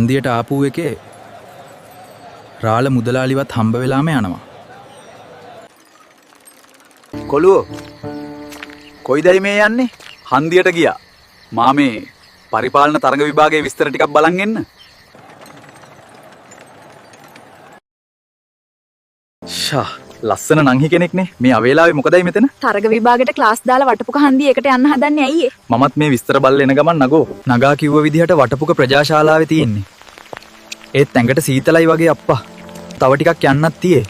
හන්දියට ආපු එකේ රාළ මුදලාලිවත් හම්බ වෙලාම යනවා. කොළුවෝ කොයිදයි මේ යන්නේ? හන්දියට ගියා. මා මේ පරිපාලන තරඟ විභාගයේ විස්තර ටිකක් බලන් එන්න. ෂා ලස්සන නංහි කෙනෙක්නේ. මේ අවේලාවේ මොකදයි මෙතන? තරග විභාගයට ක්ලාස් දාලා වටපුක හන්දිය එකට යන්න හදන්නේ ඇයි ඒ? මමත් මේ විස්තර බලලා එන ගමන් නගෝ. නගා කිව්ව විදිහට වටපුක ප්‍රජාශාලාවේ තියෙන්නේ. ඒත් ඇඟට සීතලයි වගේ අප්පා. තව ටිකක් යන්නත් තියේ.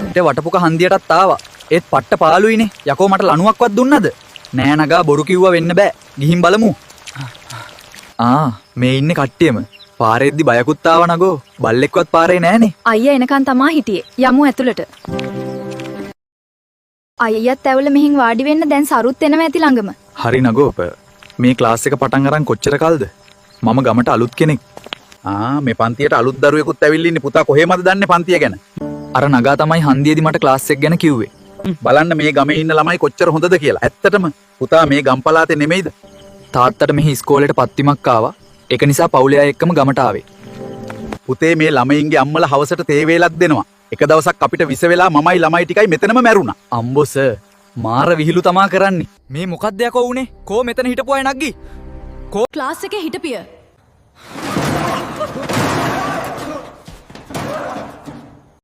ඊට වටපුක හන්දියටත් ආවා. ඒත් පට්ට පාළුයිනේ. යකෝ මට ලණුවක්වත් දුන්නද? නෑ නගා බොරු කිව්වා වෙන්න බෑ. ගිහින් බලමු. මේ ඉන්නේ කට්ටියම. පාරෙද්දි බයකුත් ආව නගෝ. බල්ලෙක්වත් පාරේ නෑනේ. අයියා එනකන් තමා හිටියේ. යමු ඇතුළට. අයියත් ඇවිල්ලා මෙහින් වාඩි වෙන්න දැන් සරුත් එනවා ඇති ළඟම. හරි නගෝ. මේ ක්ලාස් එක පටන් අරන් කොච්චර කල්ද? මම ගමට අලුත් කෙනෙක්. මේ පන්තියට අලුත් දරුවෙකුත් ඇවිල්ලා ඉන්නේ. පුතා කොහෙමද දන්නේ පන්තිය ගැන? අර නගා තමයි හන්දියේදී මට ක්ලාස් එක ගැන කිව්වේ. බලන්න මේ ගමේ ඉන්න ළමයි කොච්චර හොඳද කියලා. ඇත්තටම පුතා මේ ගම් පළාතේ නෙමෙයිද? තාත්තට මෙහි ඉස්කෝලේට පත්තිමක් ආවා. ඒක නිසා පවුලේ අය එක්කම ගමට ආවේ. පුතේ මේ ළමයින්ගේ අම්මලා හවසට තේ වේලක් දෙනවා. එක දවසක් අපිට විස වෙලා මමයි ළමයි ටිකයි මෙතනම මැරුණා. අම්බෝ සර් මාර විහිළු තමා කරන්නේ. මේ මොකක්ද යකෝ උනේ? කෝ මෙතන හිටපු අය නග්ගි? කෝ ක්ලාස් එකේ හිටපිය.